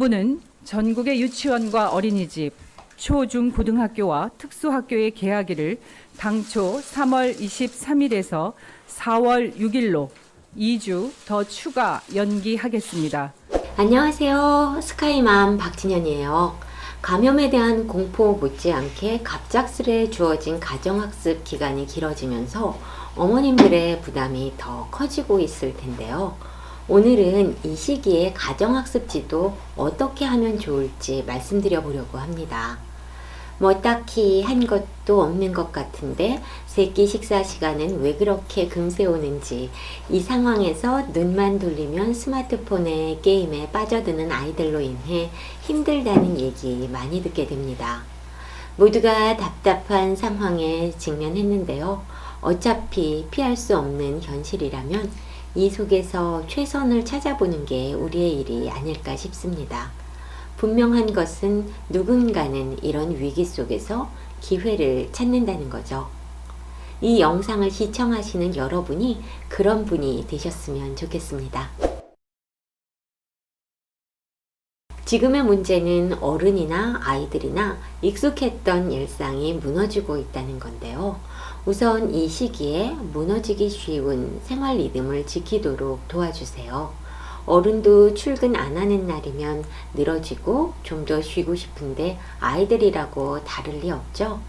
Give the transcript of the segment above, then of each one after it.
본부는 전국의 유치원과 어린이집, 초, 중, 고등학교와 특수학교의 개학일을 당초 3월 23일에서 4월 6일로 2주 더 추가 연기하겠습니다. 안녕하세요. 스카이맘 박진현이에요. 감염에 대한 공포 못지않게 갑작스레 주어진 가정학습 기간이 길어지면서 어머님들의 부담이 더 커지고 있을 텐데요. 오늘은 이 시기에 가정학습지도 어떻게 하면 좋을지 말씀드려 보려고 합니다. 뭐 딱히 한 것도 없는 것 같은데 새끼 식사 시간은 왜 그렇게 금세 오는지, 이 상황에서 눈만 돌리면 스마트폰에 게임에 빠져드는 아이들로 인해 힘들다는 얘기 많이 듣게 됩니다. 모두가 답답한 상황에 직면했는데요. 어차피 피할 수 없는 현실이라면 이 속에서 최선을 찾아보는 게 우리의 일이 아닐까 싶습니다. 분명한 것은 누군가는 이런 위기 속에서 기회를 찾는다는 거죠. 이 영상을 시청하시는 여러분이 그런 분이 되셨으면 좋겠습니다. 지금의 문제는 어른이나 아이들이나 익숙했던 일상이 무너지고 있다는 건데요. 우선 이 시기에 무너지기 쉬운 생활 리듬을 지키도록 도와주세요. 어른도 출근 안 하는 날이면 늘어지고 좀 더 쉬고 싶은데 아이들이라고 다를 리 없죠.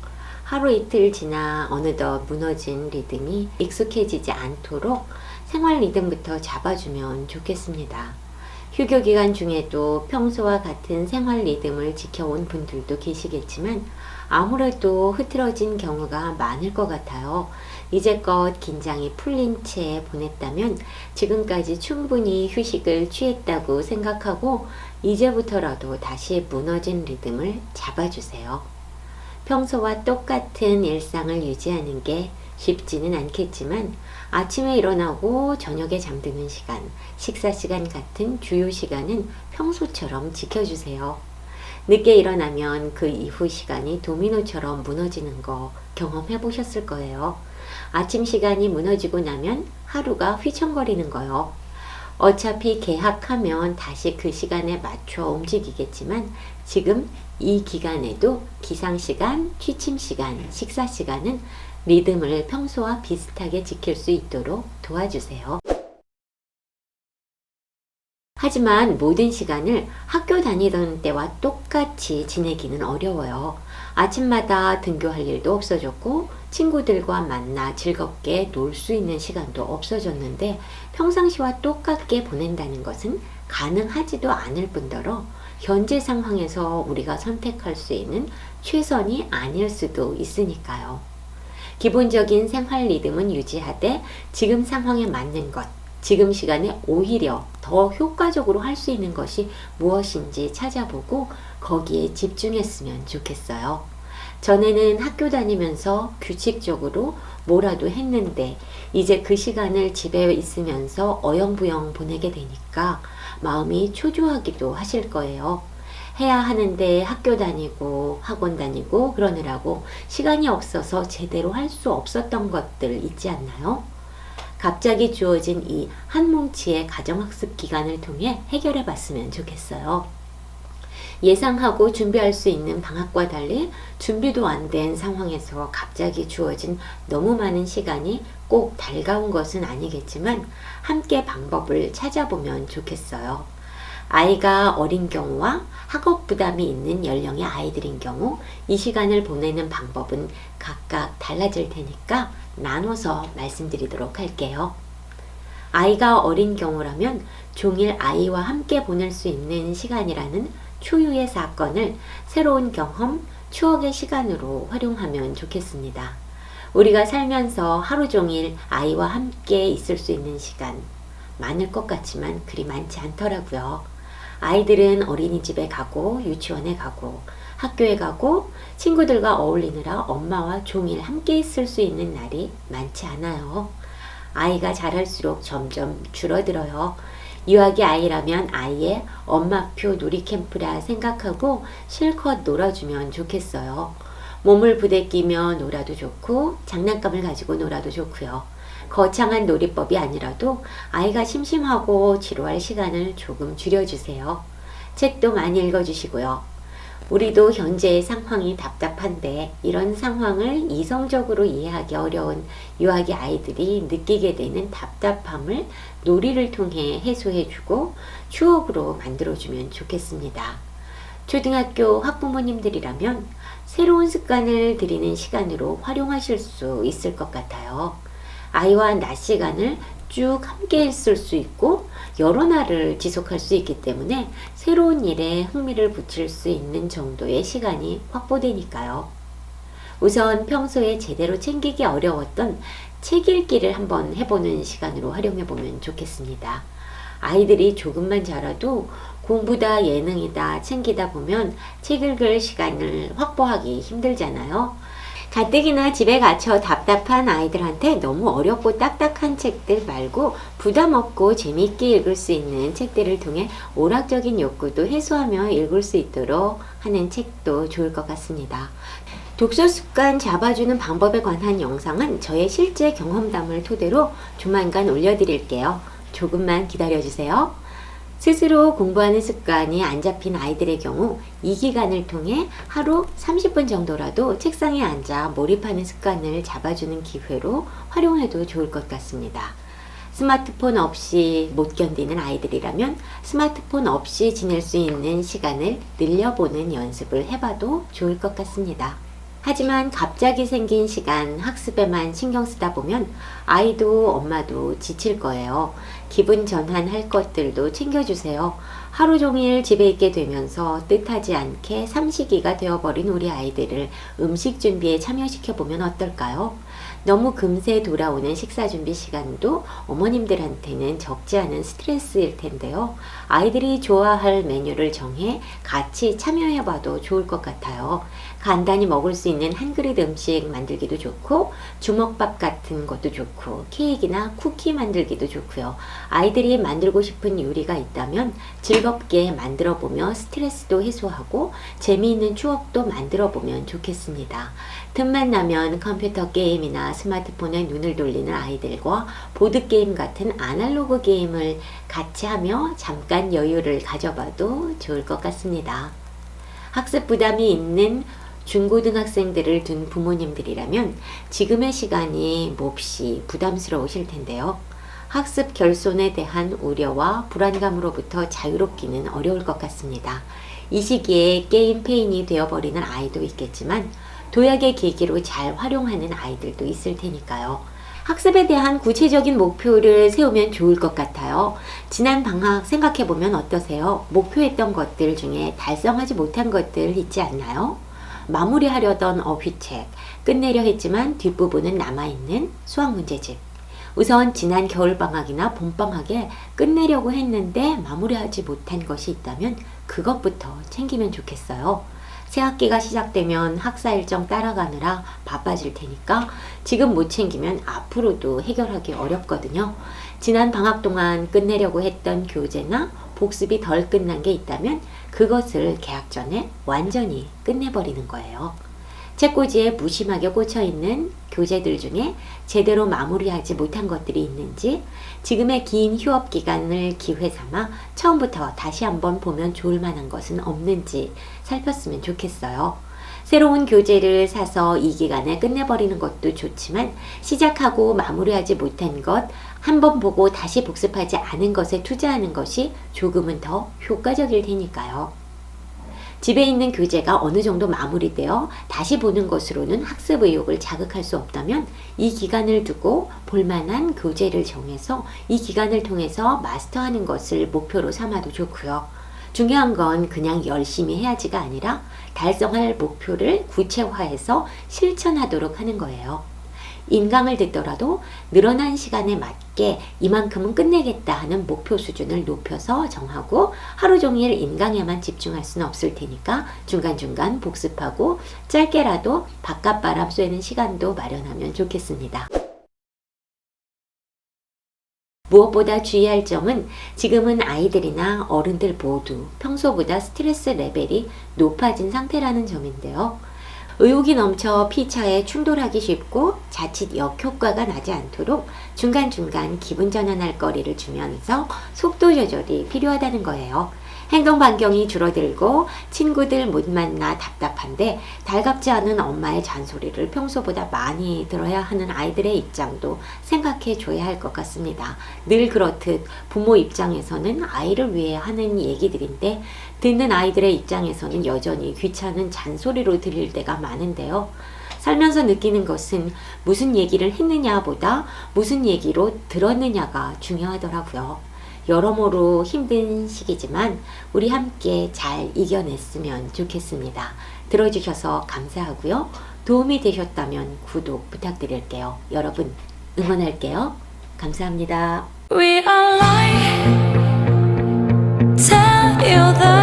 하루 이틀 지나 어느덧 무너진 리듬이 익숙해지지 않도록 생활 리듬부터 잡아주면 좋겠습니다. 휴교 기간 중에도 평소와 같은 생활 리듬을 지켜온 분들도 계시겠지만 아무래도 흐트러진 경우가 많을 것 같아요. 이제껏 긴장이 풀린 채 보냈다면 지금까지 충분히 휴식을 취했다고 생각하고 이제부터라도 다시 무너진 리듬을 잡아주세요. 평소와 똑같은 일상을 유지하는 게 쉽지는 않겠지만 아침에 일어나고 저녁에 잠드는 시간, 식사 시간 같은 주요 시간은 평소처럼 지켜주세요. 늦게 일어나면 그 이후 시간이 도미노처럼 무너지는 거 경험해 보셨을 거예요. 아침 시간이 무너지고 나면 하루가 휘청거리는 거요. 어차피 개학하면 다시 그 시간에 맞춰 움직이겠지만 지금 이 기간에도 기상시간, 취침시간, 식사시간은 리듬을 평소와 비슷하게 지킬 수 있도록 도와주세요. 하지만 모든 시간을 학교 다니던 때와 똑같이 지내기는 어려워요. 아침마다 등교할 일도 없어졌고 친구들과 만나 즐겁게 놀 수 있는 시간도 없어졌는데 평상시와 똑같게 보낸다는 것은 가능하지도 않을 뿐더러 현재 상황에서 우리가 선택할 수 있는 최선이 아닐 수도 있으니까요. 기본적인 생활 리듬은 유지하되 지금 상황에 맞는 것, 지금 시간에 오히려 더 효과적으로 할 수 있는 것이 무엇인지 찾아보고 거기에 집중했으면 좋겠어요. 전에는 학교 다니면서 규칙적으로 뭐라도 했는데 이제 그 시간을 집에 있으면서 어영부영 보내게 되니까 마음이 초조하기도 하실 거예요. 해야 하는데 학교 다니고 학원 다니고 그러느라고 시간이 없어서 제대로 할 수 없었던 것들 있지 않나요? 갑자기 주어진 이 한 뭉치의 가정학습 기간을 통해 해결해 봤으면 좋겠어요. 예상하고 준비할 수 있는 방학과 달리 준비도 안 된 상황에서 갑자기 주어진 너무 많은 시간이 꼭 달가운 것은 아니겠지만 함께 방법을 찾아보면 좋겠어요. 아이가 어린 경우와 학업 부담이 있는 연령의 아이들인 경우 이 시간을 보내는 방법은 각각 달라질 테니까 나눠서 말씀드리도록 할게요. 아이가 어린 경우라면 종일 아이와 함께 보낼 수 있는 시간이라는 초유의 사건을 새로운 경험, 추억의 시간으로 활용하면 좋겠습니다. 우리가 살면서 하루 종일 아이와 함께 있을 수 있는 시간 많을 것 같지만 그리 많지 않더라고요. 아이들은 어린이집에 가고 유치원에 가고 학교에 가고 친구들과 어울리느라 엄마와 종일 함께 있을 수 있는 날이 많지 않아요. 아이가 자랄수록 점점 줄어들어요. 유아기 아이라면 아이의 엄마표 놀이캠프라 생각하고 실컷 놀아주면 좋겠어요. 몸을 부대끼며 놀아도 좋고 장난감을 가지고 놀아도 좋고요. 거창한 놀이법이 아니라도 아이가 심심하고 지루할 시간을 조금 줄여주세요. 책도 많이 읽어주시고요. 우리도 현재의 상황이 답답한데 이런 상황을 이성적으로 이해하기 어려운 유아기 아이들이 느끼게 되는 답답함을 놀이를 통해 해소해주고 추억으로 만들어주면 좋겠습니다. 초등학교 학부모님들이라면 새로운 습관을 들이는 시간으로 활용하실 수 있을 것 같아요. 아이와 낮 시간을 쭉 함께 있을 수 있고 여러 날을 지속할 수 있기 때문에 새로운 일에 흥미를 붙일 수 있는 정도의 시간이 확보되니까요. 우선 평소에 제대로 챙기기 어려웠던 책 읽기를 한번 해보는 시간으로 활용해 보면 좋겠습니다. 아이들이 조금만 자라도 공부다 예능이다 챙기다 보면 책 읽을 시간을 확보하기 힘들잖아요. 가뜩이나 집에 갇혀 답답한 아이들한테 너무 어렵고 딱딱한 책들 말고 부담 없고 재미있게 읽을 수 있는 책들을 통해 오락적인 욕구도 해소하며 읽을 수 있도록 하는 책도 좋을 것 같습니다. 독서 습관 잡아주는 방법에 관한 영상은 저의 실제 경험담을 토대로 조만간 올려드릴게요. 조금만 기다려주세요. 스스로 공부하는 습관이 안 잡힌 아이들의 경우 이 기간을 통해 하루 30분 정도라도 책상에 앉아 몰입하는 습관을 잡아주는 기회로 활용해도 좋을 것 같습니다. 스마트폰 없이 못 견디는 아이들이라면 스마트폰 없이 지낼 수 있는 시간을 늘려보는 연습을 해봐도 좋을 것 같습니다. 하지만 갑자기 생긴 시간 학습에만 신경 쓰다 보면 아이도 엄마도 지칠 거예요. 기분 전환할 것들도 챙겨주세요. 하루 종일 집에 있게 되면서 뜻하지 않게 삼식이가 되어버린 우리 아이들을 음식 준비에 참여시켜보면 어떨까요? 너무 금세 돌아오는 식사 준비 시간도 어머님들한테는 적지 않은 스트레스일 텐데요. 아이들이 좋아할 메뉴를 정해 같이 참여해봐도 좋을 것 같아요. 간단히 먹을 수 있는 한 그릇 음식 만들기도 좋고 주먹밥 같은 것도 좋고 케이크나 쿠키 만들기도 좋고요. 아이들이 만들고 싶은 요리가 있다면 즐겁게 만들어보며 스트레스도 해소하고 재미있는 추억도 만들어보면 좋겠습니다. 틈만 나면 컴퓨터 게임이나 스마트폰에 눈을 돌리는 아이들과 보드게임 같은 아날로그 게임을 같이 하며 잠깐 여유를 가져봐도 좋을 것 같습니다. 학습 부담이 있는 중고등학생들을 둔 부모님들이라면 지금의 시간이 몹시 부담스러우실 텐데요. 학습 결손에 대한 우려와 불안감으로부터 자유롭기는 어려울 것 같습니다. 이 시기에 게임 페인이 되어버리는 아이도 있겠지만 도약의 계기로 잘 활용하는 아이들도 있을 테니까요. 학습에 대한 구체적인 목표를 세우면 좋을 것 같아요. 지난 방학 생각해보면 어떠세요? 목표했던 것들 중에 달성하지 못한 것들 있지 않나요? 마무리하려던 어휘책, 끝내려 했지만 뒷부분은 남아있는 수학문제집. 우선 지난 겨울방학이나 봄방학에 끝내려고 했는데 마무리하지 못한 것이 있다면 그것부터 챙기면 좋겠어요. 새 학기가 시작되면 학사 일정 따라가느라 바빠질 테니까 지금 못 챙기면 앞으로도 해결하기 어렵거든요. 지난 방학 동안 끝내려고 했던 교재나 복습이 덜 끝난 게 있다면 그것을 개학 전에 완전히 끝내버리는 거예요. 책꽂이에 무심하게 꽂혀있는 교재들 중에 제대로 마무리하지 못한 것들이 있는지 지금의 긴 휴업 기간을 기회 삼아 처음부터 다시 한번 보면 좋을 만한 것은 없는지 살폈으면 좋겠어요. 새로운 교재를 사서 이 기간에 끝내버리는 것도 좋지만 시작하고 마무리하지 못한 것 한번 보고 다시 복습하지 않은 것에 투자하는 것이 조금은 더 효과적일 테니까요. 집에 있는 교재가 어느 정도 마무리되어 다시 보는 것으로는 학습 의욕을 자극할 수 없다면 이 기간을 두고 볼만한 교재를 정해서 이 기간을 통해서 마스터하는 것을 목표로 삼아도 좋고요. 중요한 건 그냥 열심히 해야지가 아니라 달성할 목표를 구체화해서 실천하도록 하는 거예요. 인강을 듣더라도 늘어난 시간에 맞게 이만큼은 끝내겠다 하는 목표 수준을 높여서 정하고 하루 종일 인강에만 집중할 수는 없을 테니까 중간중간 복습하고 짧게라도 바깥바람 쐬는 시간도 마련하면 좋겠습니다. 무엇보다 주의할 점은 지금은 아이들이나 어른들 모두 평소보다 스트레스 레벨이 높아진 상태라는 점인데요. 의욕이 넘쳐 피차에 충돌하기 쉽고 자칫 역효과가 나지 않도록 중간중간 기분 전환할 거리를 주면서 속도 조절이 필요하다는 거예요. 행동 반경이 줄어들고 친구들 못 만나 답답한데 달갑지 않은 엄마의 잔소리를 평소보다 많이 들어야 하는 아이들의 입장도 생각해 줘야 할 것 같습니다. 늘 그렇듯 부모 입장에서는 아이를 위해 하는 얘기들인데 듣는 아이들의 입장에서는 여전히 귀찮은 잔소리로 들릴 때가 많은데요. 살면서 느끼는 것은 무슨 얘기를 했느냐보다 무슨 얘기로 들었느냐가 중요하더라고요. 여러모로 힘든 시기지만 우리 함께 잘 이겨냈으면 좋겠습니다. 들어주셔서 감사하고요. 도움이 되셨다면 구독 부탁드릴게요. 여러분 응원할게요. 감사합니다. We are lying, tell you the